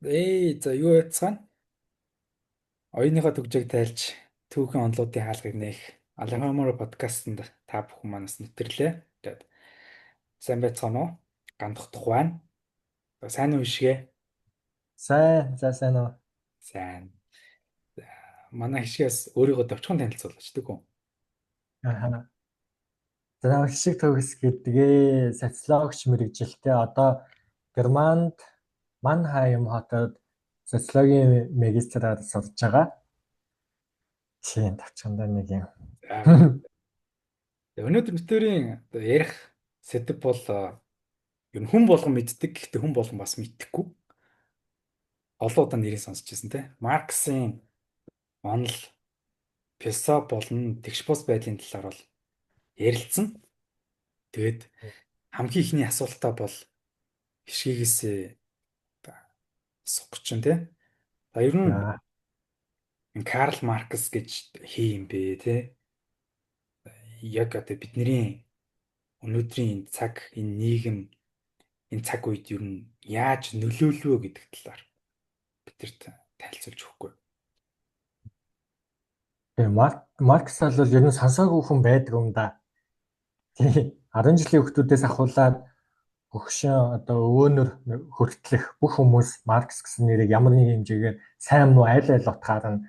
За юу яцгаана? Оюуныхаа төгжээг тайлж түүхэн онолуудын хаалгыг нээх Алхамаар подкастт та бүхэн манаас нэвтрлээ. Тэгээд сайн байцгаана уу? Гандхдах байна. Сайн уу хишгээ? Сайн уу. Сайн. За, манай хишгээс өөрийгөө товчхон танилцуулж дээ. Аа. За хишиг төгс гэдгээ социологч мэрэгжилтэй одоо Германд Манхайм хотод социологийн магистраар сурж байгаа. Тийм тавчгандаа нэг юм. За, өнөөдөр битүүрийн ярих сэдэв бол ер нь хүн болгон мэддэг, гэхдээ хүн болгон бас мэдхгүй. Олон удаа нэрийг сонсч байсан те. Марксийн онол, философи болон тэгш бус байдлын талаар бол ярилцсан. Тэгээд хамгийн ихний асуултаа бол хишгийгээс асуух гэж байна те. За ер нь За Карл Маркс гэж хий юм бэ те. Яг одоо бидний өнөөдрийн цаг энэ нийгэм энэ цаг үед ер нь яаж нөлөөлвөө гэдэг талаар бидэрт танилцуулж өгөхгүй. тийм Маркс бол ер нь сонсоогүй хүн байдаг юм да. Тийм 10 жилийн хүүхдүүдээс ахуулаад өгшин одоо өвөөнөр хүртлэх бүх хүмүүс Маркс гэсэн нэрийг ямар нэг хэмжээгээр сайн муу аль аль утгаар нь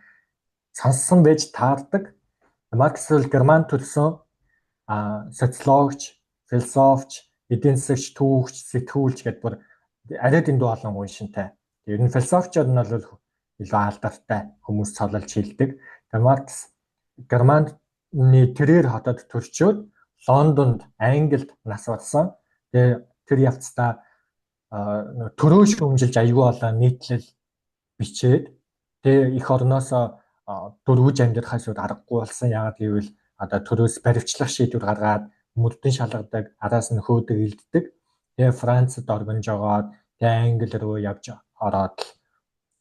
сонссон байж таардаг. Маркс бол Герман төрсөн социологч, философч, эдийн засагч, түүхч, сэтгүүлч гэдэг бүр арай дэндүү олон уншинтай. Ер нь философчор нь бол илүү алдартай хүмүүс цололж хэлдэг. Тэгээ Маркс Германы тэрээр хотод төрчөөд Лондонд, Англид нас барсан. Тэгээ тэр явцдаа төрөө шүүмжилж аягүй олон нийтлэл бичээд тэгээ их орноосоо дөрвөж амьдрахаас үл аргагүй болсон. Яагаад гэвэл одоо төрөөс баривчлах шийдвэр гаргаад мөрдөн шалгадаг, араас нь хөөдөг илддэг. Тэгээ Францад оргинж жогоод тэгээ Англи руу явж ороод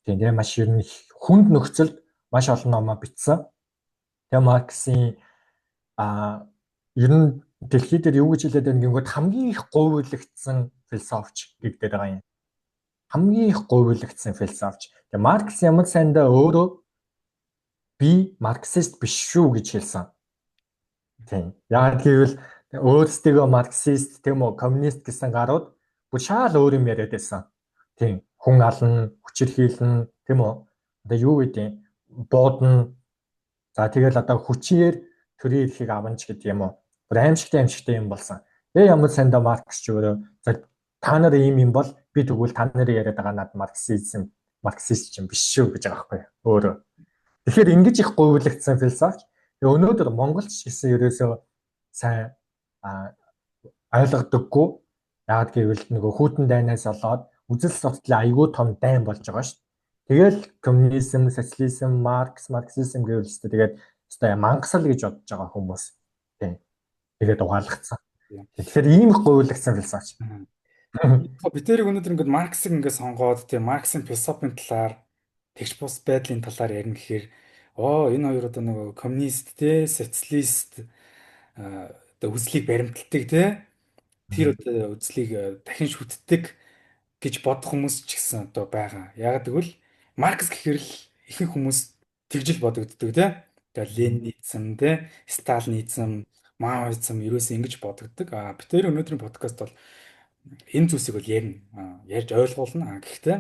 тэгээ маш ер нь хүнд нөхцөлд маш олон номоо бичсэн. Тэгээ Марксийн ер нь дэлхий дээр юу гэж хэлээд байна гингүүд хамгийн их говьлэгдсэн философч гэдэг байгаа юм. Хамгийн их говьлэгдсэн философч. Тэгээ Маркс ямар сайндаа өөрөө би марксист биш шүү гэж хэлсэн. Тийм. Яг гэвэл өөрсдөө марксист тийм үү коммунист гэсэн гарууд бүр шал өөр юм яриад байсан. Тийм. Хүн ална, хүчирхийлнэ, тийм үү? Одоо юу гэдэг юм? Буудна. За тэгэл одоо хүчээр төрийн эрхийг аванч гэдэг юм уу? Бүр аимшигтай юм болсон. Тэгээ ямар санда Маркс ч өөрөө та нар ийм юм бол би тэгвэл та нарын яриад байгаа над марксист юм биш шүү гэж байгаа байхгүй юу? Өөрөө. Тэгэхээр ингэж их говьлэгдсэн философч. Өнөөдөр монголч гэсэн ерөөсөө сайн ойлгодоггүй. Яг гэвэл нөгөө хүйтэн дайнаас болоод үзэл судлалын аягүй том дайн болж байгаа шүү дээ. Тэгэл коммунизм, социализм, марксизм гэвэл өстой тэгээд өстой мангасал гэж бодож байгаа хүмүүс. Тийм. Тэгээд угаалгацсан. Тэгэхээр ийм их говьлэгдсэн философч. Бид тэрийг өнөөдөр ингээд Марксыг ингээд сонгоод тийм Марксийн философийн талаар тэгш бус байдлын талаар ярих гэхээр энэ хоёр одоо нөгөө коммунист те социалист одоо үзлийг баримталдаг те тэр одоо үзлийг дахин шүтдэг гэж бодох хүмүүс ч гэсэн одоо байгаа. Яг гэвэл Маркс гэхэр л ихэнх хүмүүс тэгжил бодогддог те. Тэгээ Ленинизм те, Сталинизм, Маоизм ерөөсөө ингэж бодогддог. Бид тэр өнөөдрийн подкаст бол энэ зүйлсийг бол ярьж ойлгуулна. Гэхдээ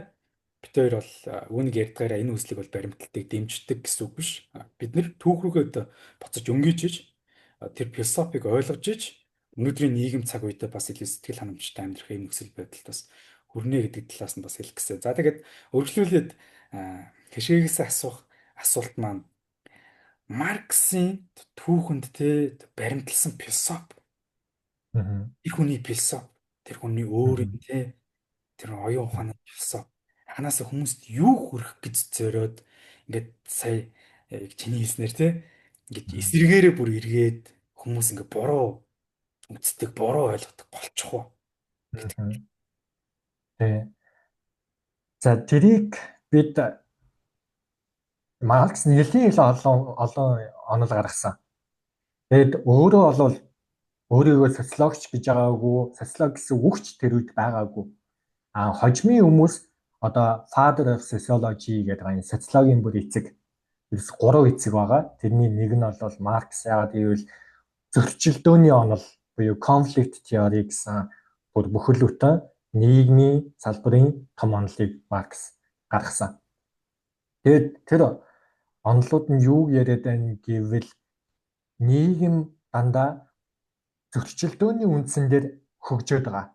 бид хоёр бол үүнийг ярьдгаараа энэ үслийг бол баримталдаг, дэмждэг гэсэн үг биш. Бид нэр түүх рүүгээ буцаж өнгөж иж тэр философиг ойлгож иж өнөөдрийн нийгэм цаг үедээ бас илүү сэтгэл ханамжтай амьдрах юм нөхцөл байдалд бас хүрнэ гэдэг талаас нь бас хэлэх гэсэн. За тэгээд өргөжлүүлээд хишээгээс асуух асуулт маань Марксийн түүхэнд те баримтлсан философи тэр хүний философи тэр хүний өөрийн те тэр оюун ухааны философи ханаасаа хүмүүст юу хүрэх гэж зориод ингээд сая чиний хэлснээр те ингээд эсэргээрээ бүр эргээд хүмүүс ингээд буруу үздэг буруу ойлгодог болчих уу гэдэг. Тийм. За тэрийг бид Маркс нэлийн олон онол гаргасан. Тэгэд өөрөө бол өөрийгөө социологч гэж байгаагүй, социолог гэсэн үгч тэр үед байгаагүй. Хожимын хүмүүс одоо Father of Sociology гэдэг энэ социологийн бүр эцэг, ерөөс 3 эцэг байгаа. Тэрний нэг нь бол Маркс. Яагаад гэвэл зөрчилдөөний онол буюу conflict theory гэсэн бүр бүхэлдээ нийгмийн салбарын том онолыг Маркс гаргасан. Тэгээд тэр онолууд нь юу яриад байна гэвэл нийгэм дандаа зөрчилдөөний үндсэн дээр хөгжөөд байгаа.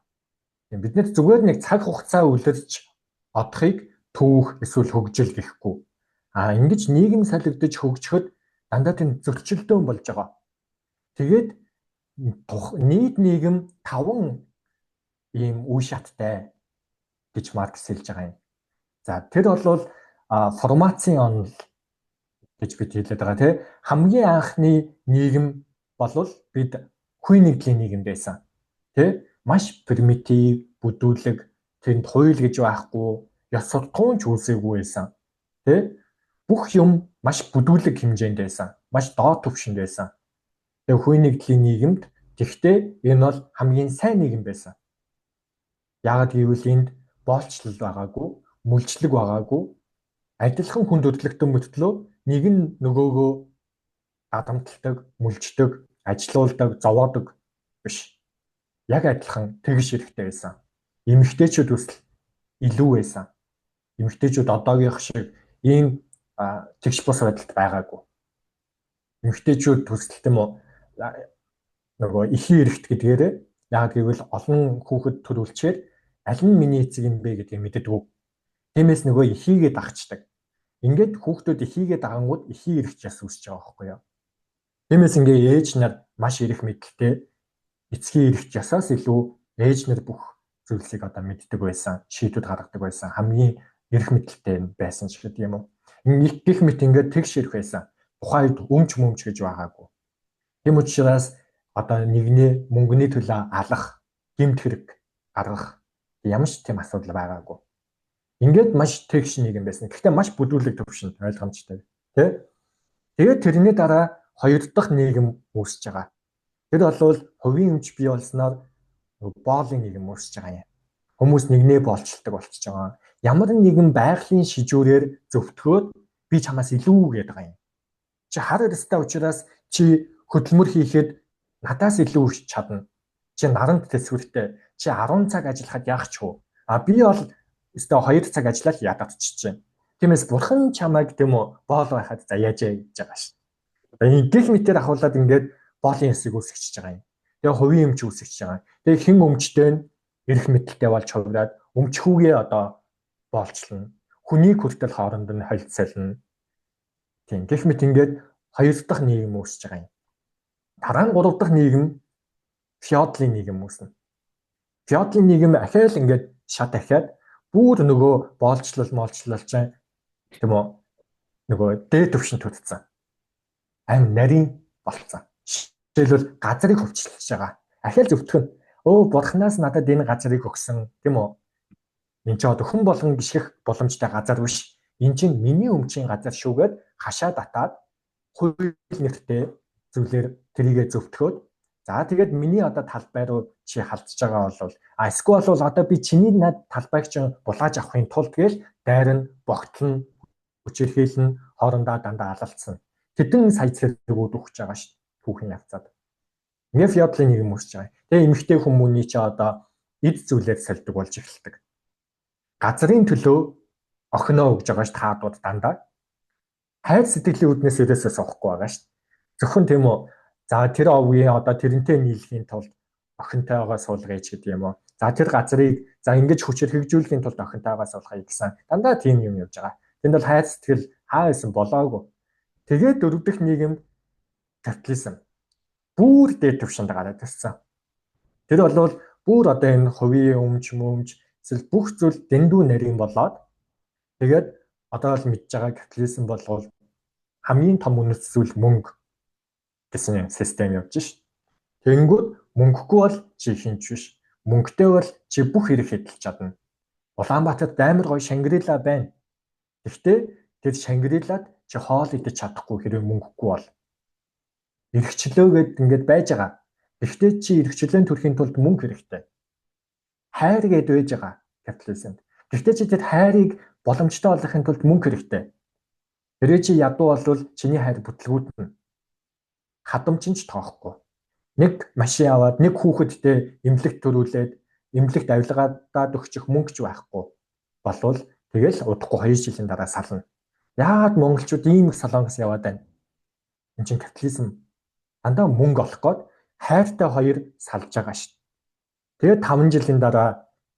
Бид нэр зүгээр нэг цаг хугацаа үлэрч одохыг түүх эсвэл хөгжил гэхгүй. Ингэж нийгэм солигдож хөгжөхөд дандаа тийм зөрчилдөөн болж байгаа. Тэгээд нийт нийгэм 5 ийм үе шаттай гэж Маркс хэлж байгаа юм. За тэр бол формацийн онол гэж бид хэлээд байгаа тийм. Хамгийн анхны нийгэм бол бид хүй нэгдлийн нийгэмд байсан. Тийм. Маш примитив, бүдүүлэг, тэнд хууль гэж байхгүй, ёс суртахуун ч үүсээгүй байсан. Тийм. Бүх юм маш бүдүүлэг хэмжээнд байсан. Маш доод түвшинд байсан. Тэгээ хүй нэгдлийн нийгэмд тэгтээ энэ бол хамгийн сайн нийгэм байсан. Яагаад гэвэл энд боолчлол байгаагүй, мүлжлэг байгаагүй, адилхан хүн төрөлхтөн мөртлөө нэг нь нөгөөгөө гадамталдаг, мүлждэг, ажилуулдаг, зовоодог биш. Яг адилхан тэгш хэрэгтэй байсан. Эмэгтэйчүүд үсэл илүү байсан. Эмэгтэйчүүд одоогийнх шиг ийм тэгш бус байдалд байгаагүй. Эмэгтэйчүүд төсөл тийм үү нөгөө эхийн эрхт гэдгээрээ яг гэвэл олон хүүхэд төрүүлчихээр аль нь миний эцэг юм бэ гэдгийг мэддэггүй. Тиймээс нөгөө эхийгээ дагчдаг. Ингээд хүүхдүүд эхийгээ дагангууд эхийн эрх чаас үүсэж байгаа байхгүй юу. Тиймээс ингээ ээж нар маш эрх мэдэлтэй эцгийн эрх часаас илүү ээж нар бүх зүйлсийг одоо мэддэг байсан, шийдвэр гаргадаг байсан, хамгийн эрх мэдэлтэй байсан ч гэдэг юм уу. Гэх мэт ингээд тэгш эрх байсан. Тухайд өмч гэж байгаагүй. Тийм учраас одоо нэгнээ мөнгөний төлөө алах, гэмт хэрэг гаргах ямар ч тийм асуудал байгаагүй. Ингээд маш тэгш нийгэм байсан. Гэхдээ маш бүдүүлэг төвшөнд ойлгомжтой. Тэгээд тэрний дараа хоёр дахь нийгэм үүсэж байгаа. Тэр бол хувийн өмч бий болсноор боолын нийгэм үүсэж байгаа юм. Хүмүүс нэгнээ боолчилдаг болчихж байгаа. Ямар нэгэн байгалийн шижүүрээр зөвтгөөд би чамаас илүү гэдэг юм. Чи хар өрстэй учраас чи хөдөлмөр хийхэд надаас илүү чадна. Чи наранд төсвөртэй. Чи 10 цаг ажиллахад яах ч вэ? Би бол өстой 2 цаг ажиллаад ядагдчихж байна. Тиймээс бурхан чамайг тийм үү боол байхад заяажээ гэж байгаа шүү. Энэ гэх мэтээр ахуулаад ингээд боолын ясыг үүсгэж байгаа юм. Тэгээ хувийн өмч үүсгэж байгаа. Тэгээ хэн өмчтэй нь эрх мэдэлтэй болж хувраад өмчхүүгээ одоо боолчлно. Хүний хүртэл хооронд нь холилцолно. Тийм гэх мэт ингээд хоёр дахь нийгэм үүсэж байгаа юм. Дараа нь гурав дахь нийгэм феодлын нийгэм үүснэ. Феодлын нийгэм ахаал ингээд шат ахиад бүр нөгөө боолчлол чинь тийм үү нөгөө дээд төвшөнд төрсэн. Ам нарийн болцсон. Жишээлбэл газрыг хувьчилж байгаа. Ахаал зөвтгөн. Бурханаас надад энэ газрыг өгсөн тийм үү? Энд чинь одоо хүн болгон гიშгэх боломжтой газар биш. Энд чинь миний өмчийн газар шүүгээд хашаа татаад хууль нэртэй зүйлээр тэрийгэ зөвтгөөд за тэгээд миний одоо талбай руу чи халдж байгаа бол эсвэл бол одоо би чиний над талбайг чинь булааж авахын тулд гээл дайрн богтлон хүчирхийлэн хоорондоо дандаа алалцсан. Тэдэн сая зэрэгүүд өгч байгаа шүү дээ. Түүхийн явцад. Ингээ феодлын нийгэм үүсэж байгаа. Тэгээ эмэгтэй хүмүүний чи одоо эд зүйлээр сольдог болж эхэлдэг. Газрын төлөө охиноо өгж байгаа ш таадууд дандаа. Хайр сэтгэлийн үднээс өрөөсөө суухгүй байгаа ш. Зөвхөн тийм үү. За тэр овгийн одоо тэрнтэй нийлэхийн тулд охинтойгоо суулгаж гэдэг юм уу. За тэр газрыг за ингэж хүчээр хөгжүүлэхийн тулд охинтойгоо суулгая гэсэн. Дандаа тийм юм явж байгаа. Тэнд бол хайр сэтгэл хаа байсан болоогүй. Тэгээд дөрөв дэх нийгэм капитализм. Бүр дээд түвшинд гараад ирсэн. Тэр бол бүр одоо энэ хувийн өмч эсвэл бүх зүйл дэндүү нарийн болоод тэгээд одоо л мэдж байгаа капитализм бол хамгийн том үнэт зүйл мөнгө гэсэн систем явж шít. Тэнгүүд мөнгөгүй бол чи хинч биш. Мөнгөтэй бол чи бүх хэрэг хэдэлж чадна. Улаанбаатарт амар гоё Шангрила байна. Гэхдээ тэр Шангрилад чи хоол идэж чадахгүй хэрэг мөнгөгүй бол. Эрхчлөө гэд ингээд байж байгаа. Гэхдээ чи эрхчлөөнд төрхийн тулд мөнгө хэрэгтэй. Хайр гэд байж байгаа капитализмд. Гэхдээ чи тэр хайрыг боломжтой болгохын тулд мөнгө хэрэгтэй. Тэрээ чи ядуу болвол чиний хайр бүтлгүүднэ. Хадамч нь ч тоохгүй. Нэг машин аваад нэг хүүхэдтэй эмнэлэгт төрүүлээд эмнэлэгт авилгаадаад өгчих мөнгө ч байхгүй болвол тэгэл удахгүй 2 жилийн дараа сална. Яагаад монголчууд ийм их солонгос яваад байна? Энд чинь капитализм дандаа мөнгө олох гээд хайртай хоёр салж байгаа шүү дээ. Тэгээд 5 жилийн дараа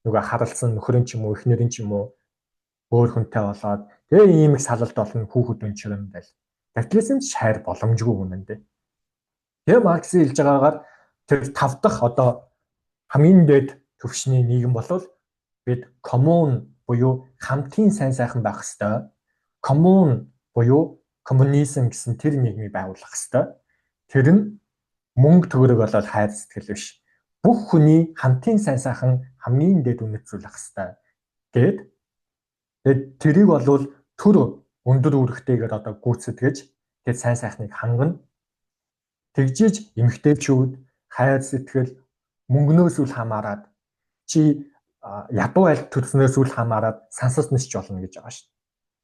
нөгөө харалсан нөхөрийн ч юм уу эхнэрийн ч юм уу өөр хүнтэй болоод тэгээ ийм их салалт болно хүүхэд өнчрөн байл. Капитализм ч хайр боломжгүй үнэн дээ. Тэгээ Марксийн хэлж байгаагаар тэр 5 дахь одоо хамгийн дээд түвшний нийгэм болвол бид коммун буюу хамтын сайн сайхан байх хэвээр. Коммун буюу коммунизм гэсэн тэр нийгмийг байгуулах хэвээр. Тэр нь мөнгө төгрөг болоод хайр сэтгэл биш. Бүх хүний хамтын сайн сайхан хамгийн дээд үнэт зүйл ах хэвээр. Тэгээд тэрийг болвол төр өндөр үүрэгтэйгээр одоо гүйцэтгэж тэр сайн сайхныг хангана. Тэгжиж эмгтээчүүд хайр сэтгэл мөнгнөөс үл хамааран чи ядуу аль төрснөөс үл хамааран сансас нисч болно гэж байгаа шүү дээ.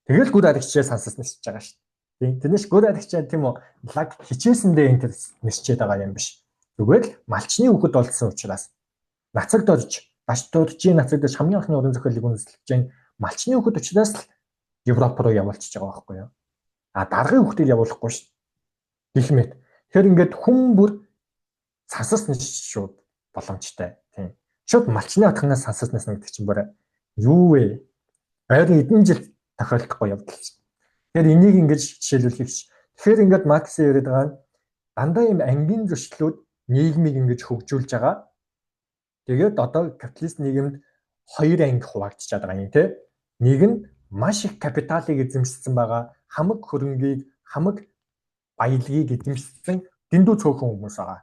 Тэгэл гүр аригчээ сансас нисч байгаа шүү дээ. Тэрнээс гүр аригчаа тийм үү лаг хичээсэндээ энэ нисчээд байгаа юм биш. Зүгээр л малчны хүүхэд болсон учраас нацагд орж баштуурчийн нацагд орж хамгийн анхны уран зохиолыг үндэслэж чинь малчны хүүхэд учраас л Европ руу явуулчихж байгаа байхгүй юу. Даргын хүүхдийг явуулахгүй шүү дээ. Гэх мэт. Тэгэхээр ингээд хүн бүр сансас нисч шууд боломжтой. Тийм. Шууд малчны атханаас сансас насна гэдэг чинь бүр юу вэ? Ойрын эдэн жил тохиолдохгүй явдал чинь. Тэгэхээр энийг ингэж жишээлүүлэх. Тэгэхээр ингээд Маркс яриад байгаа нь дандаа ийм ангийн зөрчлүүд нийгмийг ингэж хөгжүүлж байгаа. Тэгээд одоо капиталист нийгэмд хоёр анги хуваагдчихад байгаа юм тий. Нэг нь маш их капиталыг эзэмшсэн байгаа, хамаг хөрөнгийг, хамаг баялагийг эзэмшсэн дэндүү цөөхөн хүмүүс байгаа.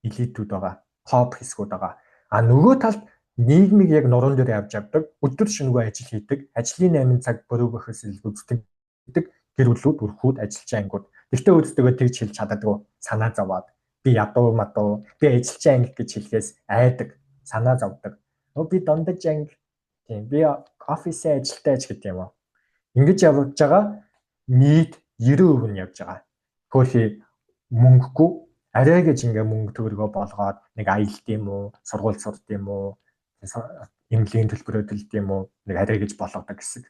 Элитүүд байгаа, топ хэсгүүд байгаа. Нөгөө талд нийгмийг яг нуруунд дээр явж авдаг, өдөр шөнөгүй ажил хийдэг, ажлын 8 цаг бөрөөгөөс илүү үздэг гэр бүлүүд, бүрхүүд, ажилчин ангууд. Тэгтээ өөдөө тэгж хэлж чаддаггүй санаа зовоод би ядуу мадуу, би ажилчин анги гэж хэлхээс айдаг, санаа зовдөг. Би дондаж анги, тийм би офисын ажилтай ч гэдэг юм уу. Ингэж явж байгаа нийт 90% нь явж байгаа. Хөөе мөнгөгүй арай гэж ингээ мөнгө төгрөгөө болгоод нэг аялт юм уу, сургууль сурд юм уу, эмнэлгийн төлбөрөд л юм уу, нэг арай гэж болгодог гэсэн.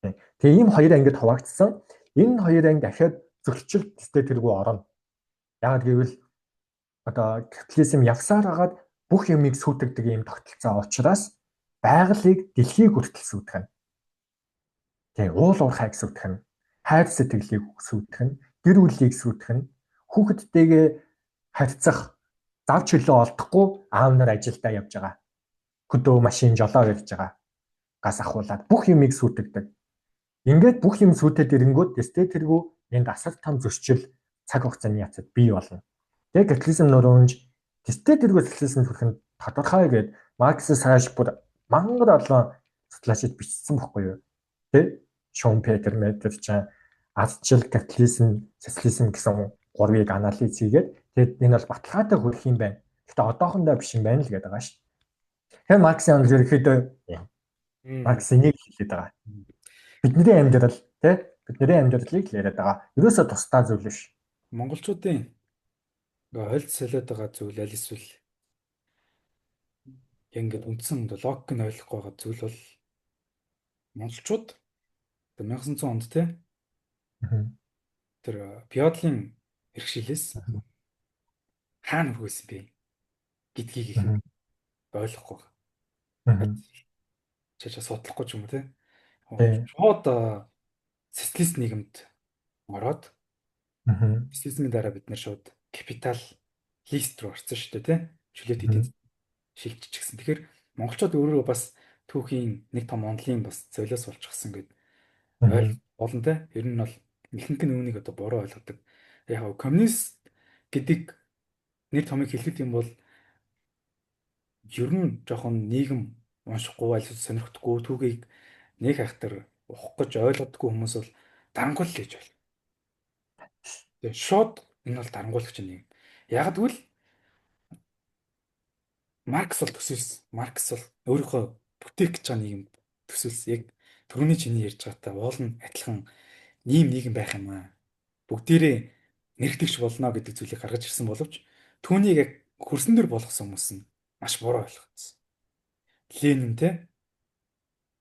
Тэгээ ийм хоёр ангид хуваагдсан. Энэ хоёр анги дахиад зөрчил төстэй тэргүй орно. Яг гэвэл одоо капитализм явсаар хагаад бүх юмыг сүйтгэдэг ийм тогтолцоо учраас байгалыг дэлхийг хүртэл сүйтгэн. Тэгээ уул уурхайг сүйтгэн, хайр сэтгэлийг сүйтгэн, гэр бүлийг сүйтгэн, хүүхэдтэйгээ харьцах зав чөлөө олдохгүй аав нар ажилдаа явж байгаа. Хөдөө машин жолоо явж байгаа. Гас ахуулаад бүх юмыг сүйтгэдэг. Ингээд бүх юм сүйтгэд ирэнгүүт дэстэй тэргүй энд асар том зөрчил цаг хугацааны яцад бий болно. Тэгээ капитализм нөрөөнж дэстэй тэргүй капитализм хүрэх нь тодорхой гэд Марксээс хойш бүр мангар олон судлаачид бичсэн байхгүй юу? Тэ? Шумпетер Метер ч ардчил капитализм, социализм гэсэн гурвыг анализ хийгээд тэгээд энэ бол баталгаатай хүрэх юм байна. Гэхдээ одоохондоо биш юм байна л гэдэг байгаа шүү. Тэгэхээр Марксийн онол ерөөхдөө Маркс энийг хэлээд байгаа. Бидний амьдрал тий бидний амьдралыг л яриад байгаа. Ерөөсөө тусдаа зүйл биш. Монголчуудын ойлт солиод байгаа зүйл аль эсвэл яг ингээд үндсэн логик нь ойлгохгүй байгаа зүйл бол монголчууд 1900 онд тий тэр Пёдлын иргшилээс хаана хүрсэн бэ гэдгийг их ойлгохгүй байгаа. Чачаа судлахгүй ч юм уу тий. Шууд социалист нийгэмд ороод социализмын дараа бид нэр шууд капиталист руу орсон шүү дээ тий. Чөлөөт эдийн шилжчихсэн. Тэгэхээр монголчууд өөрөө бас түүхийн нэг том онлын бас золиос болчихсон гэдэг ойл болно те. Ер нь бол ихэнх нь үүнийг одоо буруу ойлгодог. Яг коммунист гэдэг нэр томыг хэлэхэд юм бол ер нь жоохон нийгэм уншихгүй аль сонирхдаггүй түүхийг нэг хайхтар ухах гэж ойлгодоггүй хүмүүс бол дарангуул л гэж байна. Тэгээ шууд энэ бол дарангуулагч нэг. Яг гэвэл Маркс бол төсөөлсөн. Маркс бол өөрийнхөө бүтээх гэж байгаа нийгэм төсөлс яг түрүүний чиний ярьж байгаатай уулын адилхан нийгэм байх юм аа. Бүгдээрээ нэрхтэгч болно гэдэг зүйлийг гаргаж ирсэн боловч түүнийг яг хөрсөн дөр болгосон хүмүүс нь маш буруу ойлгоцсон. Ленин те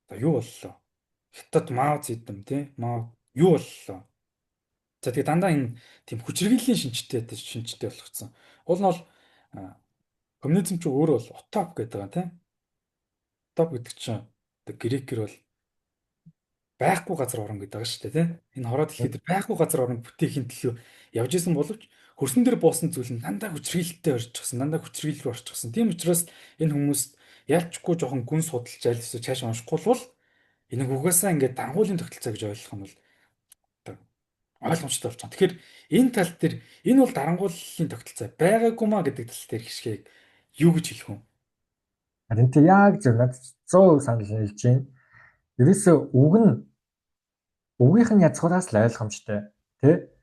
одоо юу боллоо? Хятад Мао Цзэдун те Мао юу боллоо? За тэгээ дандаа энэ тийм хүчирхийллийн шинжтэй болгоцсон. Уул нь бол коммунизм ч өөрөө бол утоп гэдэг байгаа тийм. Утоп гэдэг чинь одоо грекээр бол байхгүй газар орон гэдэг байгаа шүү дээ тийм. Энэ хороод ихэд байхгүй газар орон бүтээхийн төлөө явж исэн боловч хөрсөн дээр буусан зүйл нь дандаа хүчирхийлэлтэй орчихсон, дандаа хүчирхийлэл рүү орчихсон. Тийм учраас энэ хүмүүс ялчгүй жоохон гүн судалж аль эсвэл цааш уншихгүй бол энийг угаасаа ингээд дангуулын тогтолцоо гэж ойлгох нь бол одоо ойлгомжтой болж байгаа. Тэгэхээр энэ тал дээр энэ бол дарангууллын тогтолцоо байгаагүй маа гэдэг тал дээр хишгийг юу гэж хэлэх вэ? Харин тэ яг зөв надад 100% санал нийлж байна. Ерөөсөө үгийнх нь язгуураас л ойлгомжтой. Тэ?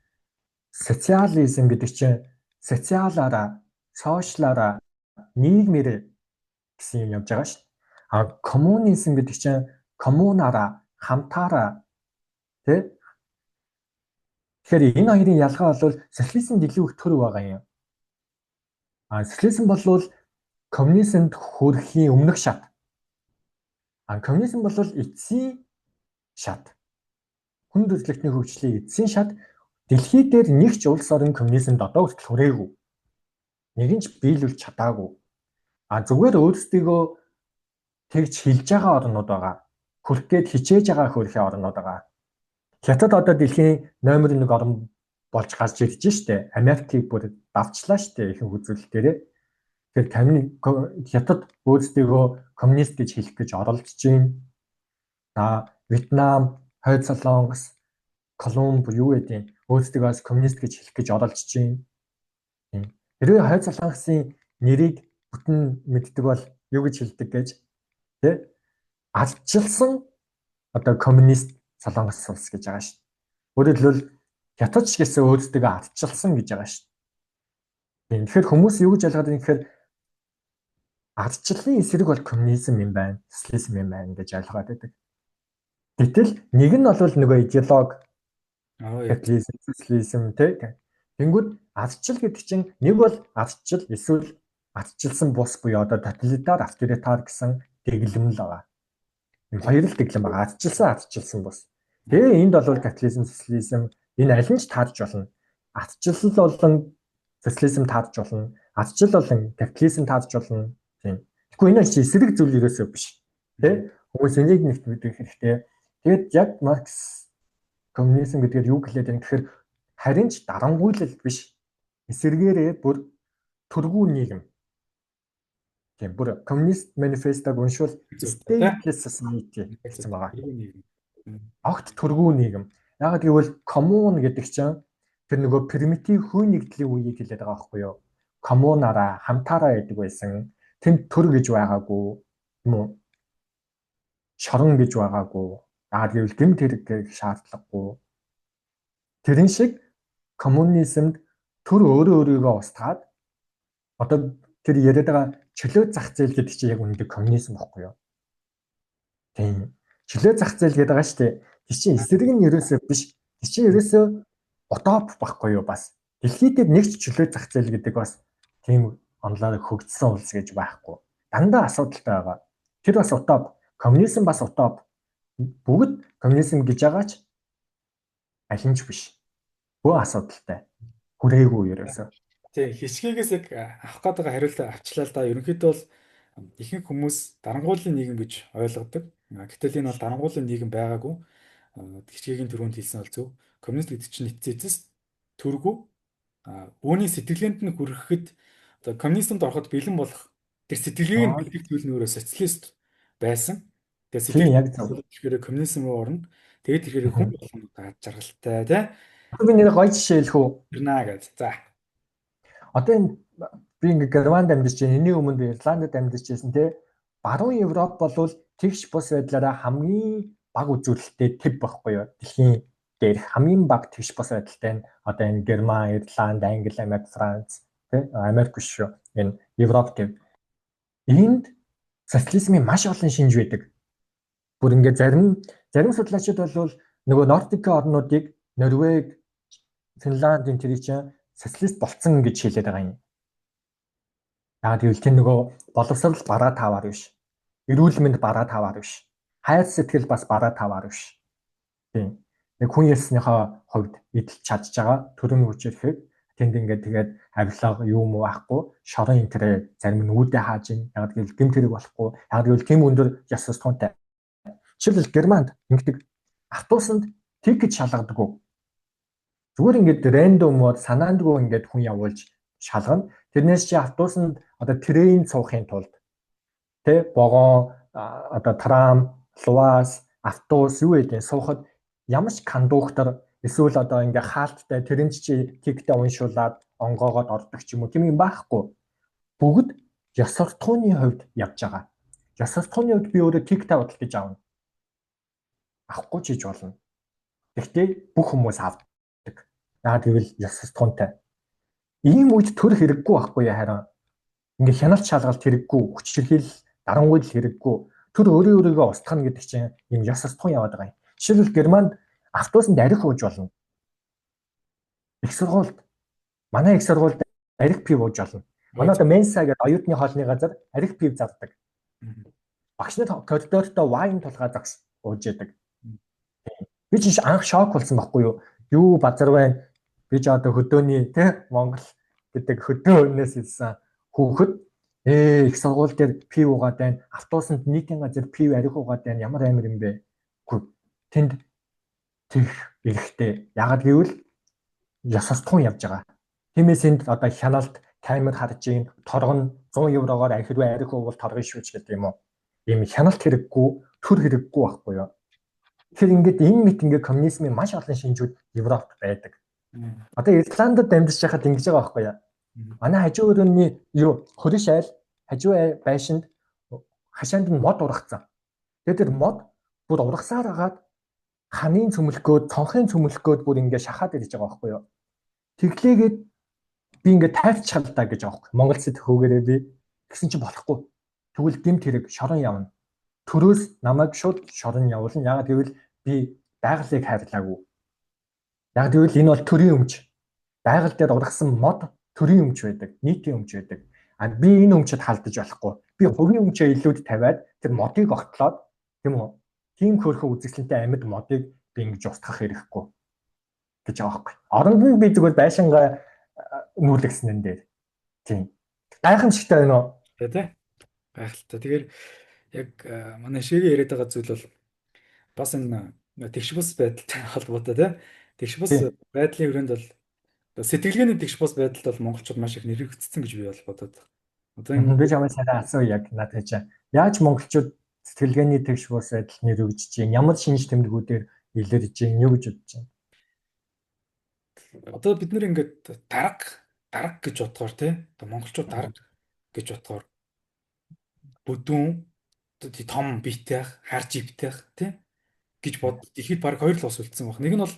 Социализм гэдэг чинь социалаараа, сошиалаараа, нийгмээр гэсэн юм явж байгаа шүү дээ. А коммунизм гэдэг чинь коммунаараа, хамтаараа, тэ? Тэгэхээр энэ хоёрын ялгаа бол социализмд илүү их төр байгаа юм. А социализм бол коммунизмд хүрэхийн өмнөх шат. А коммунизм бол эцсийн шат. Хүн төрөлхтний хөгжлийн эцсийн шат. Дэлхий дээр нэг ч улс орн коммунизмд одоо хүртэл хүрээгүй. Нэг нь ч биелүүлж чадаагүй. А зүгээр өөрсдийгөө тэгж хилж байгаа орнууд байгаа. Хүрх гээд хичээж байгаа хөрхийн орнууд байгаа. Хятад одоо дэлхийн номер 1 орн болж гарч ирж штэ. Америкийг бүр давчлаа штэ ихэнх үзүүлэлтээрээ. Тэгэхээр Хятад өөрсдийгөө коммунист гэж хэлэх гэж оролдож байна. Вьетнам, Хойд Солонгос, Колумб юу гэдэг өөрсдийгөө коммунист гэж хэлэх гэж оролдож байна. Хэрвээ Хойд Солонгосын нэрийг бүтэн мэддэг бол юу гэж хэлдэг гэж тэ ардчилсан одоо коммунист Солонгос улс гэж байгаа шүү. Өөрөөр хэлбэл Хятадч гэсэн өөрсдийгөө ардчилсан гэж байгаа шүү. Тэгэхээр хүмүүс юу гэж ойлгоод байна гэхээр ардчлалын эсрэг бол коммунизм юм байна, социализм юм байна гэж ойлгоод байдаг. Гэтэл нэг нь бол нөгөө идеологи капитализм, социализм тэ. Тэнгүүд ардчил гэдэг чинь нэг бол ардчил эсвэл ардчилсан бус буюу одоо тоталитар, авторитар гэсэн дэглэм л байгаа. Энэ хоёр л дэглэм байгаа. Ардчилсан бус. Тэгээ энд бол капитализм, социализм энэ аль нь ч таарч болно. Ардчил болон социализм таарч болно. Ардчил болон капитализм таарч болно. Тийм. Тэгэхгүй энэ чи эсрэг зүйл ерөөсөө биш. Тэ? Хүмүүс энийг нэгт мэдэх хэрэгтэй. Тэгээд яг Маркс коммунизм гэдгээр юу гэлээд байна гэхээр харин ч дарангуйлал биш. Эсэргээрээ бүр төргүү нийгэм. Тийм бүр коммунист манифестог уншвал stateless society гэсэн байгаа. Огт төргүү нийгэм. Яагаад гэвэл коммун гэдэг чинь тэр нөгөө примитив хүн нэгдлийн үеийг хэлээд байгаа байхгүй юу? Коммунаараа хамтаараа байдаг байсан. Тэнд төр гэж байгаагүй юм уу? Шорон гэж байгаагүй. Яагаад гэвэл гэмт хэрэг шаардлагагүй. Тэрэн шиг коммунизмд төр өөрийгөө устгаад одоо тэр яриад байгаа чөлөө зах зээл гэдэг чинь яг үнэндээ коммунизм байхгүй юу? Тийм. Чөлөө зах зээл гэдэг байгаа шүү дээ. Тэр чинь эсрэг нь ерөөсөө биш. Тэр чинь ерөөсөө утоп байхгүй юу бас. Дэлхий дээр нэг ч чөлөө зах зээл гэдэг бас тийм онлоор хөгжсөн улс гэж байхгүй. Дандаа асуудалтай байгаа. Тэр бас утоп. Коммунизм бас утоп. Бүгд коммунизм гэж байгаач аль нь ч биш. Бөө асуудалтай. Хүрээгүй ерөөсөө. Тий, хичгээгээс яг авах гээд байгаа хариултаа авчлаа л да. Ерөнхийдөө бол ихэнх хүмүүс дарангууллын нийгэм гэж ойлгодог. Гэтэл энэ бол дарангууллын нийгэм байгаагүй. Хичгээгийн түрүүнд хэлсэн бол зөв. Коммунист гэдэг чинь эцсийн эцэс төргүү. Үүний сэтгэлгээнд нь хүрэхэд одоо коммунизмд ороход бэлэн болох тэр сэтгэлгээг нь бэлдэх зүйл нь өөрөө социалист байсан. Тэгээд сэтгэлгээ коммунизм руу орно. Тэгээд тэрхээр хүн болгоно гаад жаргалтай тий. Би нэр гоё жишээ хэлэх үү? Ирнэ гэж. За. Одоо энэ би ингээ Германд амьдарч байна. Энийн өмнө би Ирландд амьдарч байсан тий. Баруун Европ болвол тэгш бус байдлаараа хамгийн бага үзүүлэлттэй төв байхгүй юу? Дэлхийн дээр хамгийн бага тэгш бус байдалтай нь одоо энэ Герман, Ирланд, Англи, Америк, Франц тий. Америк биш шүү. Энэ Европ төв. Энд социализмын маш олон шинж байдаг. Бүр ингээд зарим судлаачид бол нөгөө Нордик орнуудыг Норвег, Финланд энэ төрий чинь социалист болцсон гэж хэлээд байгаа юм. Яагаад гэвэл тэр нөгөө боловсрол бараа таваар биш. Эрүүл мэнд бараа таваар биш. Хайр сэтгэл бас бараа таваар биш. Тийм. Нэг хүн ёсныхоо хувьд эдэлж чадж байгаа төрөний хүчрэхэд тэнд ингээд тэгээд авилга юм уу ахгүй шорон интерээ зарим нь үүдээ хааж ин ягаад гэвэл гэмт хэрэг болохгүй ягаад гэвэл тийм өндөр ёс суртахуунтай. Жишээлбэл Германд ингэдэг автобусанд тикет шалгадаггүй. Зүгээр ингээд рэндомор санаандгүй ингээд хүн явуулж шалгана. Тэрнээс чи автобусанд одоо трейн суухын тулд вагон одоо трам, луаз, автобус юу гэдэг суухад ямар ч кондуктор эсвэл одоо ингээ хаалттай тэрэн чи тиктэй уншуулад онгоогоод ордог ч юм уу тийм юм байхгүй. Бүгд ёс суртахууны хувьд явж байгаа. Ёс суртахууны хувьд би өөрөө тиктэй бодол гэж аавна. Авахгүй ч гэж болно. Гэхдээ бүх хүмүүс авдаг. Яагаад гэвэл ёс суртахуунтай. Ийм үед төр хэрэггүй байхгүй яа харин. Ингээ хяналт шалгалт хэрэггүй, хүчирхийлэл дарангуйл хэрэггүй. Төр өөрийгөө устгах гэдэг чинь юм ёс суртахуун яваад байгаа юм. Жишээлбэл Германд автобусанд арх ууж болно. Их сургуульд манай их сургуульд арх пив ууж болно. Манай одоо Менса гэдэг оюутны хоолны газар арх пив зардаг. Багш нар коридортой вайн тулгаа загс ууж яадаг. Би ч анх шок болсон байхгүй юу? Юу базар байна? Би ч одоо хөдөөний Монгол гэдэг хөдөө өнөөс ирсэн хүүхэд их сургууль дээр пив уугаад байна. Автобусанд нийтийн газар пив арх уугаад байна. Ямар амар юм бэ? Тэнд тех эрэхтэй. Ягаад гэвэл ёс суртахуун явж байгаа. Тиймээс энд одоо хяналт камер харж ийн торгон 100 еврогоор архируу арх уувал торгоно шүү ч гэдэг юм уу. Ийм хяналт хэрэггүй, төр хэрэггүй байхгүй юу? Тэгэхээр ингээд энэ мэт ингээд коммунизмын маш олон шинжүүд Европт байдаг. Одоо Ирландд амьдарч байхад ингэж байгаа байхгүй юу? Манай хажуу өрөөний юу хөрш айл хажуу байшинд хашаанд нь мод ургацсан. Тэгээд тэр мод бүр ургасаар агаад ханын цөмөлгөөд, цонхын цөмөлгөөд бүр ингээд шахаад ирж байгаа байхгүй юу? Тэглээгээд би ингээд тайвчхал та гэж байгаа байхгүй. Монгол сэт хөөгээрээ би гэсэн чинь болохгүй. Тэгвэл гэмт хэрэг шорон явна. Төрөөс намайг шууд шорон явуулна. Яагаад гэвэл би байгалыг хайрлаагүй. Яагаад гэвэл энэ бол төрийн өмч. Байгаль дээр ургасан мод төрийн өмч байдаг, нийтийн өмч байдаг. А би энэ өмчөд халдаж болохгүй. Би хувийн өмчөө илүүд тавиад тэр модыг огтлоод тийм үү? Тийм хөөрхөн үзэсгэлэнтэй амьд модыг би ингэж устгах хэрэггүй гэж байгаа байхгүй. Оронд нь би зүгээр байшингаа нүүлгсэн энэ дээр. Тийм. Гайхамшигтай байна уу? Тэ. Гайхалтай. Тэгэхээр яг манай шигээ яриад байгаа зүйл бол бас энэ тэгш бус байдалтай холбоотой тий. Тэгш бус байдлын хүрээнд бол сэтгэлгээний тэгш бус байдалд бол монголчууд маш их нэрвэгдсэн гэж би бол бодоод байна. Одоо энэ би чамайг сайн асуу яг надад чинь яаж монголчууд сэтгэлгээний тэгш бус байдал нэрвэгдэж чинь ямар шинж тэмдгүүдээр илэрж чинь юу гэж бодож байна? Одоо бид нэр ингээд дарга гэж бодохоор тий. Одоо монголчууд дарга гэж бодохоор бүдүүн том биетэх, харж ивтэх тий гэж бод. Дэлхийд баг хоёр л ус үлдсэн баг. Нэг нь бол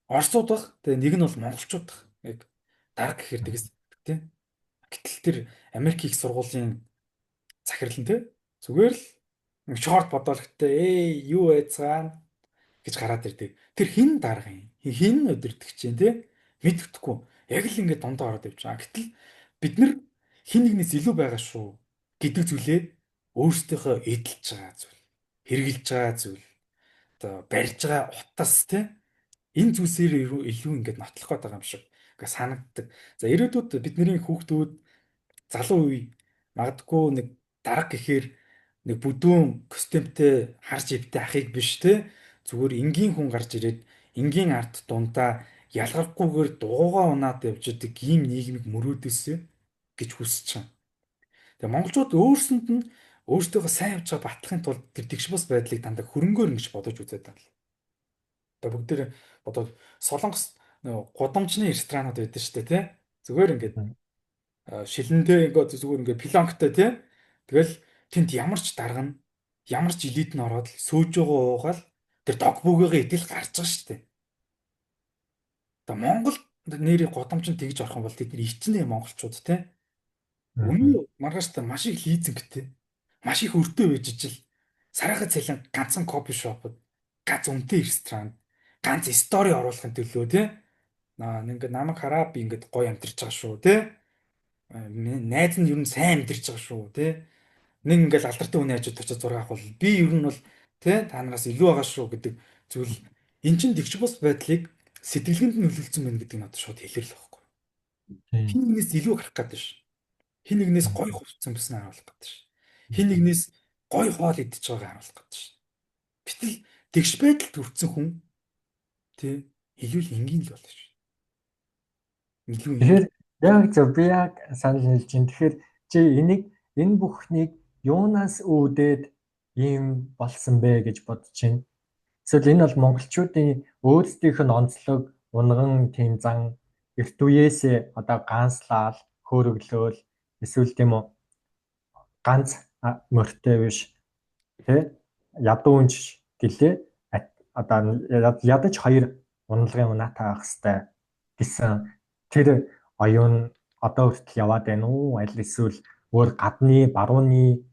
Оросууд баг. Тэгээ нэг нь бол монголчууд баг. Яг дарга гэхээр тэгээс тий. Гэтэл тэр Америк их сургуулийн захирал нь тий. Зүгээр л нэг шорт бодоолохтой юу байцгаана гэж гараад ирдэг. Тэр хин дарга юм. Хин өдөртөгч юм тий. Мэддэхгүй. Яг л ингээд дундаа ороод явж байгаа. Гэтэл бид нар хин нэгнээс илүү байгаа шүү гэдэг зүйлээ өөрсдийнхөө эдэлж байгаа зүйл, хэрглэж байгаа зүйл, одоо барьж байгаа утас тий. Энэ зүйлсээр илүү ингээд нотлох гээд байгаа юм шиг ингээд санагддаг. За ирээдүйд бидний хүүхдүүд залуу үе магадгүй нэг дарга гэхээр нэг бүдүүн костюмтэй харж ивтэй ахыг биш те зүгээр энгийн хүн гарч ирээд энгийн арт дундаа ялгархгүйгээр дуугаа унаад явж идэг ийм нийгмийг мөрөөдөөсэй гэж хүсэж байна. Тэгээ монголчууд өөрсөнд нь өөрсдөө сайн явж байгаа батлахын тулд тэр тэгш бус байдлыг дандаа хөрөнгөөр ингэж бодож үзээд байна. Тэгээ бүгдээр бодоод Солонгос гудамжны ресторанууд байдаг шүү дээ тий. Зүгээр ингээд шилэнтэй ингээд зүгээр ингээд пилонктой тий. Тэгэл тэнд ямар ч дарга нь ямар ч элит нь ороод л сөөж байгаа уугаал тэр дог бүгээгээ идэл гарч байгаа шүү дээ. Тэгээ Монгол нэрийг гудамжинд тэгж орох юм бол тэд нар ичнэ монголчууд тий. Үнэн маргааштай маш их лизингтэй. Маш их өртөө байж ижил сарахад цалин ганцхан кофе шопод ганц үнэтэй ресторанд ганц стори оруулахын төлөө тий ингээд намайг хараа би ингээд гоё амьдарч байгаа шүү тий найз нь ер нь сайн амьдарч байгаа шүү тий нэг ингээл алдартай хүний хажууд очиж зураг авах бол би ер нь бол тий та нараас илүү байгаа шүү гэдэг зүйл эн чин тэгш бус байдлыг сэтгэлгэнд нь нөлөөлсөн байна гэдэг нь одоо шууд хэлэрлэх байхгүй. Тийм. Хин нэгнээс илүү гарах гэдэг ш. Хин нэгнээс гой хувцсан бүснэ харуулах гэдэг ш. Хин нэгнээс гой хоол идчихэж байгааг харуулах гэдэг ш. Гэтэл тэгш байдалд хүрсэн хүн тий илүү л энгийн л болно ш. Илүү Тэгэхээр энгийн. яг зөв би яг санал нийлж байна. Тэгэхээр чи энэ бүхнийг юунаас үүдээд ийм болсон бэ гэж бодож байна. Эсвэл энэ бол монголчуудын өөрсдийнх нь онцлог унган тийм зан эрт үеэсээ одоо ганцлал хөөрөглөөл эсвэл тийм үү ганц морьтой биш тий ядуу үнч гэлээ одоо ядаж хоёр унлагын унаатай байх хэвээр гэсэн тэр оюун одоо хүртэл яваад байна уу аль эсвэл өөр гадны барууны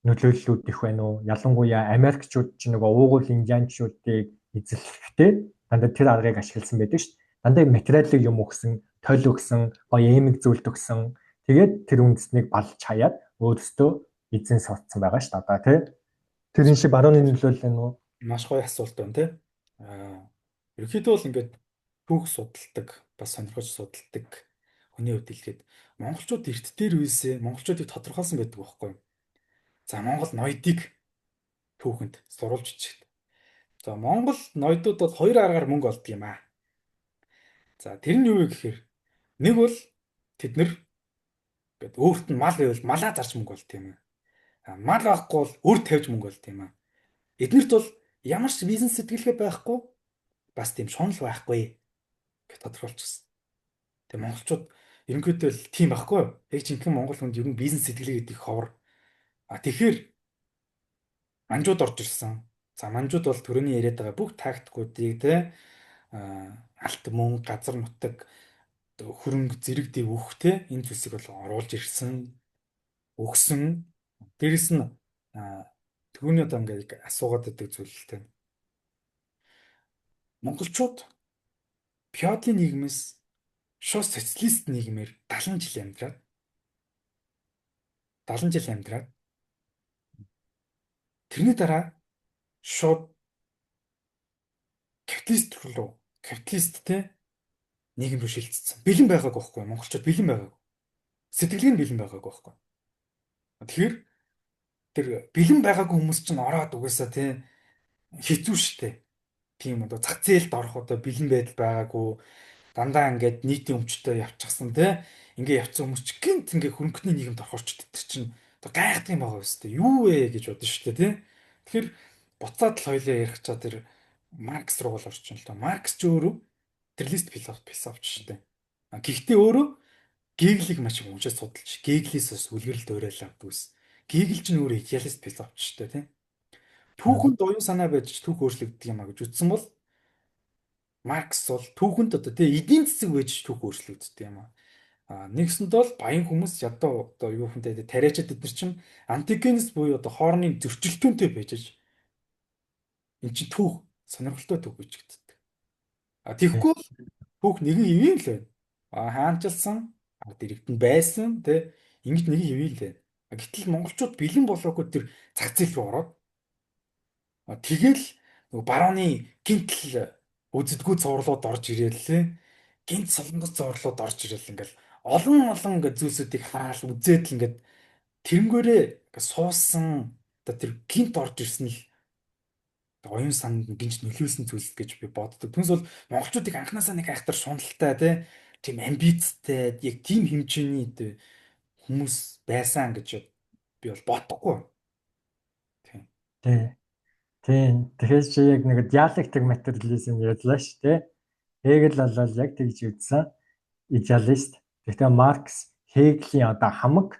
нөлөөллүүд их байна уу ялангуяа Америкчууд ч нөгөө уугуул индианчуудыг эзэлэхдээ дандаа тэр аргыг ашигласан байдаг шүү дээ. Дандаа материалын юм өгсөн, тойл өгсөн, гоё эмэг зүйлд өгсөн. Тэгээд тэр үндэснийг балж хаяад өөрөөсөө эзэн суудсан байгаа шүү дээ. Одоо тий. Тэр шиг барууны нөлөөлөл нь үү? Маш гоё асуулт байна тий. Ерөнхийдөө бол ингээд түүх судалдаг, бас сонирхож судалдаг хүний хувьд хэлэхэд монголчууд эрт дээр үесээ монголчуудыг тодорхойлсон байдаг байхгүй юу? За Монгол ноёдыг түүхэнд сурвалж бичигд. За Монгол ноёдууд бол хоёр аргаар мөнгө олдог юм аа. За тэр нь юу вэ гэхээр нэг бол тэд нэр ингээд өөрт нь мал байвал малаа зарж мөнгө олд юм аа. Мал байхгүй бол өр тавьж мөнгө олд юм аа. Эднэрт бол ямар ч бизнес сэтгэлгээ байхгүй бас тийм шунал байхгүй гэж тодорхойлчихсон. Тэгээ монголчууд ерөнхийдөө л тийм байхгүй юу? Яг жинхэнэ монгол хүнд ер нь бизнес сэтгэлгээ гэдэг ховор. Тэгэхээр манжууд орж ирсэн. За манжууд бол төрөний яриад байгаа бүх тактикуудыг те алт мөн газар нутаг хөрөнгө зэрэг дэв өгөх те энэ зүйлсийг бол оруулж ирсэн өгсөн. Дээрэс нь түүний одоо ингээд асуугаад байдаг зүйл л те. Монголчууд феодалын нийгмээс шууд социалист нийгмээр 70 жил амьдраад тэрний дараа шууд капиталист те нийгэм рүү шилжчихсэн. Бэлэн байгаагүй байхгүй монголчууд бэлэн байгаагүй. Сэтгэлгээ нь бэлэн байгаагүй байхгүй. Тэгэхээр тэр бэлэн байгаагүй хүмүүс чинь ороод угаасаа те хэцүү шттэ. Тийм одоо зах зээлд орох одоо бэлэн байдал байгаагүй дандаа ингээд нийтийн өмчтөд явчихсан те ингээ явцсан хүмүүс ч гинт ингээ хөрөнгөний нийгэмд орохорч тэр чинь одоо гайхдаг юм байгаа өстэй юу вэ гэж бодно шүү дээ те тэгэхээр буцаад л хоёлаа ярих чаа тэр Маркс руу бол орчин л доо Маркс ч өөрөө материалист философч шүү дээ гэхдээ өөрөө Геглийг маш их уншиж судалж Геглээс бас үлгэрэлт уриалал авдаг ус Гегл ч нүүрэ идеалист философч шүү дээ те түүхэнд оюун санаа байж түүх өөрчлөгддөг юм а гэж үздсэн бол Маркс бол түүхэнд одоо тий эдийн засаг байж түүх өөрчлөгддөг юм а. Нэгсэнд бол баян хүмүүс ядуу одоо юу хүнтэй тариачид бид нар чинь антигенес буюу одоо хоорны зөрчилдөөнтэй байж аж эн чинь түүх сонирхолтой түүх гэж гэдэг. Тэгэхгүй бол түүх нэгэн хэвэн л байна. Хаанчилсан ард иргэдэнд байсан тий ингэж нэгэн хэвэн л байна. Гэтэл монголчууд бэлэн болоогүй тэр зах зээл рүү ороод тэгэл нөгөө барууны гинтл үздэггүй зурлууд орж ирээлээ. Гинт солонгос зурлууд орж ирээл ингээл олон ингээд зүйлсүүдийг хараал үзээд л ингээд тэрнгээрээ суусан одоо тэр гинт орж ирсэн л оюун санд гинж нөлөөлсөн зүйлс гэж би боддог. Түнс бол монголчуудыг анханасаа нэг айхтар шуналтай тийм амбицтай яг тийм хэмжээний хүмүүс байсан гэж би бол бодохгүй. Тийм. Тийм. Тэгэхээр чи яг нэг диалектик материализм ярьлаа шүү дээ. Хегел бол яг тэгж үзсэн. Идеалист. Гэхдээ Маркс Хегелийн одоо хамаг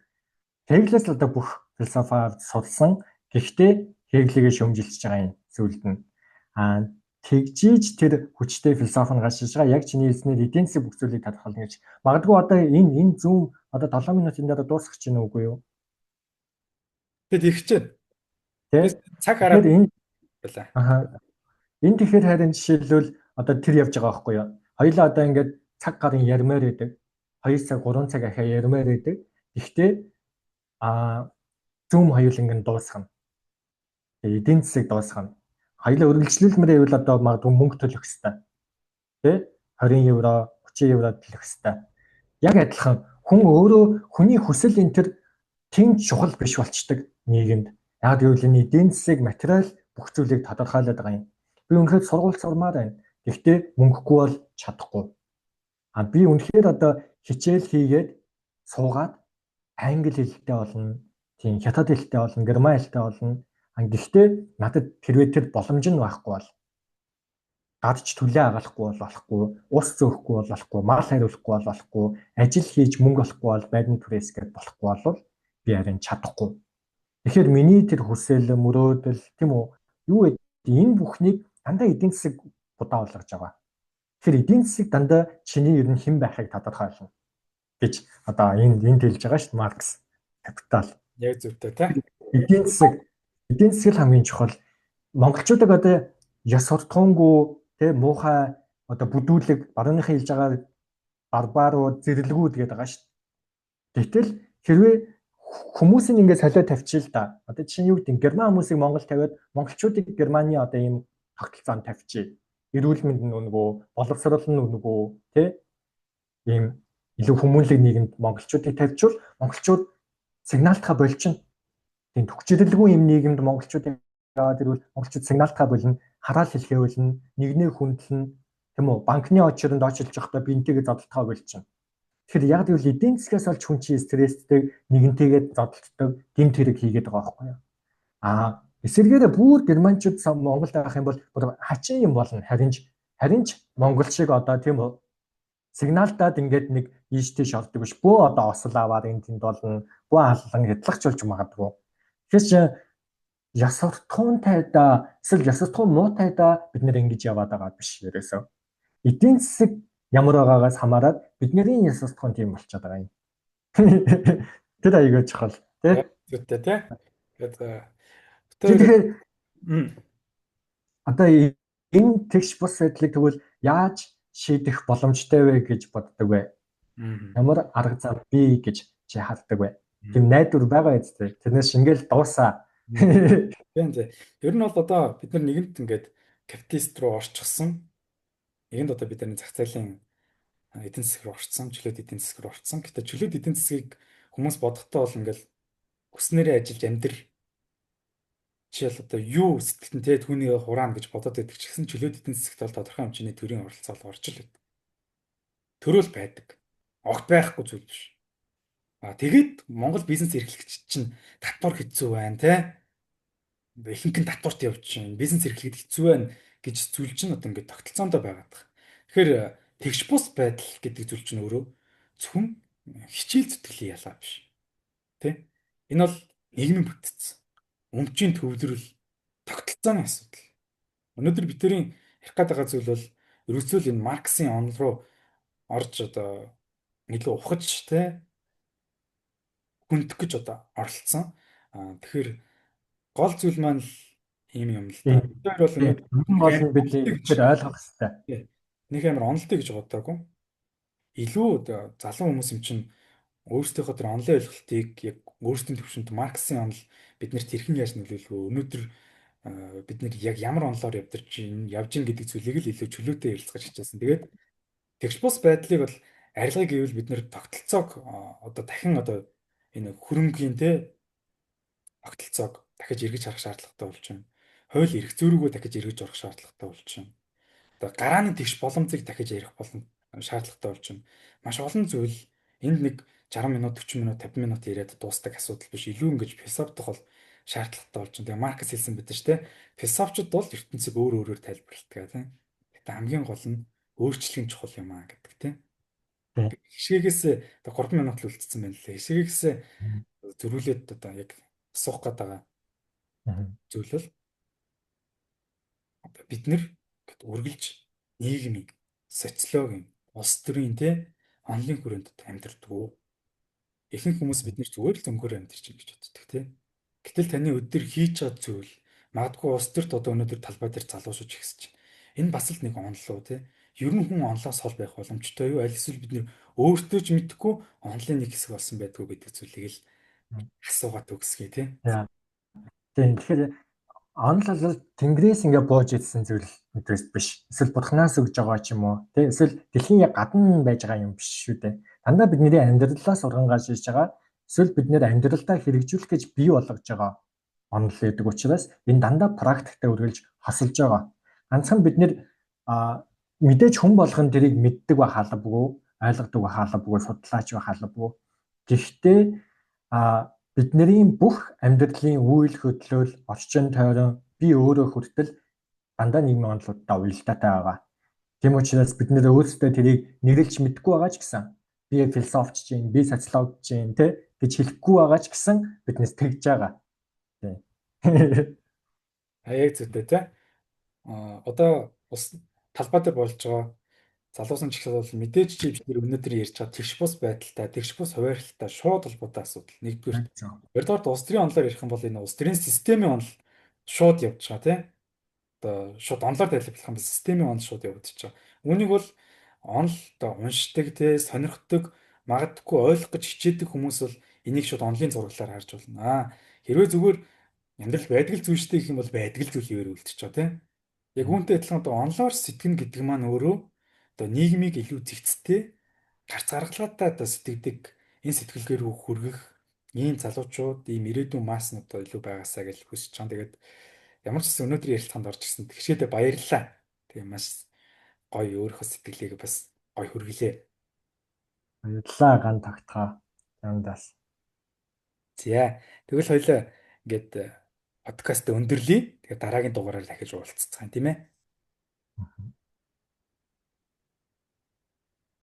Хегелээс л одоо бүх философиар судалсан. Гэхдээ Хегелийг шөмжилж байгаа юм зүйлд нь. Тэгжиж тэр хүчтэй философи нь гарч иж байгаа. Яг чиний хэлснээр эдийн засаг бүх зүйлийг тодорхойлно гэж. Магадгүй одоо энэ зүүн одоо 7 минутын дараа дуусах чинь үгүй юу? Тэгэд их чинь. Би Тэ? цаг Тэгэхээр хараад энэ байлаа. аха энэ тэгэхээр харин жишээлбэл одоо тэр явж байгаа байхгүй юу? Хоёлаа одоо ингээд цаг гарын ярмаар идэг. 2 цаг 3 цаг ахиа ярмаар идэг. Гэхдээ а зүүм хоёул ингээд дуусгана. Тэгээ эдийн засаг дуусгана. Хоёлаа үргэлжлүүлмээр байвал одоо магадгүй мөнгө төлөх хэвээр. Тэ? 20 евро, 30 евро төлөх хэвээр. Яг адилхан хүн өөрөө хүний хүсэл энэ төр тийм чухал биш болчдөг нийгэмд. Яг гэвэл энэ эдийн засаг, материал бүх зүйлийг тодорхойлоод байгаа юм. Би үнэхээр сургууль сурмаар байна. Гэхдээ мөнгөгүй бол чадахгүй. А би үнэхээр одоо хичээл хийгээд суугаад англи хэлтэй болно, тийм хятад хэлтэй болно, герман хэлтэй болно. А гэхдээ надад хэрвээ тэр боломж нь байхгүй бол гадч төлөө агаалахгүй бол болохгүй, ус зөөхгүй бол болохгүй, мал хариулахгүй бол болохгүй, ажил хийж мөнгө олохгүй бол байдны түрээс гээд болохгүй бол би харин чадахгүй. Тэгэхээр миний тэр хүсэл, мөрөөдөл тийм үү? Юу вэ? Энэ бүхнийг дандаа эдийн засаг будаа болгож байгаа. Тэгэхээр эдийн засаг дандаа чиний ер нь хэн байхыг тодорхойлно гэж одоо энд хэлж байгаа шүү дээ Маркс. Капитал. Яг зөвтэй те. Эдийн засаг эдийн засаг л хамгийн чухал. Монголчуудыг одоо ёс суртахуунгүй тэ муухай одоо бүдүүлэг барууныхан хэлж байгаа барбаруу зэрлэгүүд гэдэг байгаа шүү дээ. Гэтэл хэрвээ хүмүүсийн ингээд солио тавьчих л да. Одоо чинь юу гэдэг герман хүмүүсийг Монгол тавиад монголчуудыг германы одоо ийм тогтолцоонд тавьчих. Эрүүл мэнд нь үнэгүй, боловсрол нь үнэгүй, тэ ийм илүү хүмүүнлэг нийгэмд монголчуудыг тавьчвал монголчууд сигналтаа болчихно. Тийм төгчрөлгүй юм нийгэмд монголчуудыг аваад ирвэл монголчууд сигналтаа болно, хараал хэлхээ болно, нэгнээ хүндлэн тийм үү банкны очиронд очилж явахдаа би энтэйгээ зодтолтоо болчихно. Тэгэхээр яг гэвэл эдийн засгаас олж хүн чинь стресстэй нэгнтэйгээ зодтолдог гэмт хэрэг хийгээд байгаа байхгүй юу? Эсвэргээрээ бүр германчууд Монголд авах юм бол бүр хачин юм болно. Харин ч монгол шиг одоо тийм үү сигналтаад ингээд нэг ийш тийш ордог биш. Бөө одоо осол аваад энэ тэнд болно. Бөө аллан хядлагчулж магадгүй. Тэгэхээр чи ёс суртахуунтай да эсвэл ёс суртахуун муутай да бид нэр ингэж яваад байгаа биш ерөөсөө. Эдийн засаг ямар байгаагаас хамаарат бидний ёс суртахуун тийм болчиход байгаа юм. Тэр аягүй чухал Яг тий. зөвтэй те. Тэгээд Чи тэр тэгэхээр м одоо энэ тэгш бус байдлыг тэгвэл яаж шийдэх боломжтой вэ гэж боддог вэ? м Ямар арга зам бий гэж чи харддаг вэ? м Тийм найдвар байгаа үстэй. Тэрнээс шингээл дуусаа. тийм зэ. Ер нь бол одоо бид нар нэгэнт ингээд капиталист руу орчихсон. Нэгэнд одоо бид нар зах зээлийн эдийн засаг руу орцсон, чөлөөт эдийн засаг руу орцсон. Гэтэ чөлөөт эдийн засгийг хүмүүс бодохдоо бол ингээл хүснээрээ ажиллаж амьдр жишээл одоо юу сэтгэлтэн те түүнийг хураана гэж бодоод байдаг ч гэсэн чөлөөт эдийн засагт бол тодорхой хэмжээний төрийн оролцоо орж л байдаг. Төрөөл байдаг. Огт байхгүй зүйл биш. Тэгээд Монгол бизнес эрхлэгч чинь татвар хэцүү байна те. Ихэнх нь татварт явж чинь бизнес эрхлэхэд хэцүү байна гэж зүйл чинь одоо ингээд тогтолцоондоо байгаад байгаа. Тэгэхээр тэгш бус байдал гэдэг зүйл чинь өөрөө зөвхөн хичээл зүтгэлийн ялгаа биш. Тэ? Энэ бол нийгмийн бүтц. Өмчийн төвлөрөл тогтолцооны асуудал. Өнөөдөр бидний ярих гээд байгаа зүйл бол ерөөсөө л энэ Марксийн онол руу орж одоо илүү ухаж те хүндэх гэж одоо оролцсон. Тэгэхээр гол зүйл маань л ийм юм л да. Тийм. Бид хоёр бол өнөөдөр Юм нэг болно амар бидний онолтой гэж үнэхээр ойлгох хэрэгтэй. нэг амар онолтой гэж бодоагүй. Илүү одоо залуу хүмүүс юм чинь өөрсдийнхөө тэр онлын ойлголтыг яг өөрсдийн төвшөнд Марксийн онол биднэрт хэрхэн яаж нөлөөлөх вэ? Өнөөдөр бид нэр яг ямар онолоор явж гин гэдэг зүйлийг л илүү чөлөөтэй ярилцгаж хичээсэн. Тэгээд тэгш бус байдлыг бол арилгыг гэвэл бид нэр тогтолцоог одоо дахин одоо энэ хөрөнгөний те тогтолцоог дахиж эргэж харах шаардлагатай болж байна. Хууль эрх зөрүүгөө дахиж эргэж орох шаардлагатай болж байна. Одоо гарааны тэгш боломжийг дахиж ярих болон шаардлагатай болж байна. Маш олон зүйл энд нэг 60 минут, 40 минут, 50 минут яриад дуустдаг асуудал биш. Илүү ингэж философидох бол шаардлагатай болж байна. Тэгээ Маркс хэлсэн байдаг шүү дээ. Философчууд бол ертөнцийг өөр өөрөөр тайлбарладаг тийм. Гэтэ хамгийн гол нь өөрчлөлийн чухал юм аа гэдэг тийм. Тийм. Хишгээгээс одоо 3 минут л үлдсэн байна лээ. Хишгээгээс зөрүүлээд одоо яг асуух гээд байгаа зүйл бол одоо бид нэр үргэлж нийгмийн, социологийн, улс төрийн те онлын хүрээнд амьдардаг уу? Ихэнх хүмүүс бид нар зүгээр л зөнгөөр амьдарч байна гэж боддог те. Гэтэл таны өдөр хийж байгаа зүйл магадгүй улс төрт одоо өнөөдөр талбай дээр залуучууд ихсэж байна. Энэ бас л нэг онолоо тий. Ер нь хүн онлоос хол байх боломжтой юу? Аль эсвэл бид нэр өөртөө ч мэдэхгүй онлын нэг хэсэг болсон байдгүй гэдэг зүйлийг л асуугаад өгсгий тий. Яа. Тийм. Тэгэхээр онл бол тэнгэрээс ингээ бууж ирсэн зүйл мэдрээс биш. Эсвэл бурхнаас өгж байгаа ч юм уу. Тэ эсвэл дэлхийн гадна байж байгаа юм биш шүү дээ. Дандаа бидний амьдралаас ургангаж ирж байгаа. Эсвэл бид нэр амьдралдаа хэрэгжүүлэх гэж бий болгож байгаа онл гэдэг учраас энэ дандаа практиктаа үргэлж хасалж байгаа. Ганцхан бид нэр мэдээж хүн болгон тэрийг мэддэг байх албагүй, ойлгодог байх албагүй, судлаач байх албагүй. Гэхдээ бидний бүх амьдралын үйл хөдлөл, орчин тойрон би өөрөө хүртэл дандаа нийгмийн онолуудтай уялдаатай байгаа. Тийм учраас бид нэр өөрсдөө тэрийг нэрлэж мэдгүй байгаа ч гэсэн би философч чинь, би социологч чинь гэж хэлэхгүй байгаа ч гэсэн биднээс тэгж байгаа. Тийм. Яг зүйтэй тий. Одоо ус талбай дээр болж байгаа залуусан ч гэсэн бол мэдээж чи бид нэр өнөөдөр ярьж байгаа тэгш бус байдалтай, тэгш бус хуваарлалтай шууд холбоотой асуудал. Нэгдүгээр. Хоёрдугаар улс төрийн онолоор ярих юм бол энэ улс төрийн системийн онол шууд явж байгаа тий. Одоо шууд онлоор тайлбарлах юм бол системийн онол шууд явагдаж байгаа. Үүнийг бол онол одоо уншдаг тий, сонирхдаг, магадгүй ойлгох гэж хичээдэг хүмүүс бол энийг шууд онлын зураглаар харж болно. Хэрвээ зүгээр амьдрал байдаг л зүйл шүү дээ гэх юм бол байдаг л зүйл хэвээр үлдчихэж байгаа тий. Яг үүнтэй адилхан одоо онлоор сэтгэнэ гэдэг маань өөрөө одоо нийгмийг илүү зэгцтэй гарц гаргалгаатай одоо сэтгэдэг энэ сэтгэлгээ рүү хүргэх ийм залуучууд ийм ирээдүйн масс нь одоо илүү байгаасаа гэж хүсэж байгаа. Тэгээд ямар ч гэсэн өнөөдрийн ярилцлаганд орж ирсэн тэгшээдээ баярлалаа. Тэгээ маш гоё өөрийнхөө сэтгэлийг бас гоё хүргэлээ. Баярлалаа ган тогтхоо. Яндаас. За тэгвэл хоёлаа ингээд подкаст өндөрлөе. Тэгээ дараагийн дугаараар дахиж уулзцгаая тийм ээ.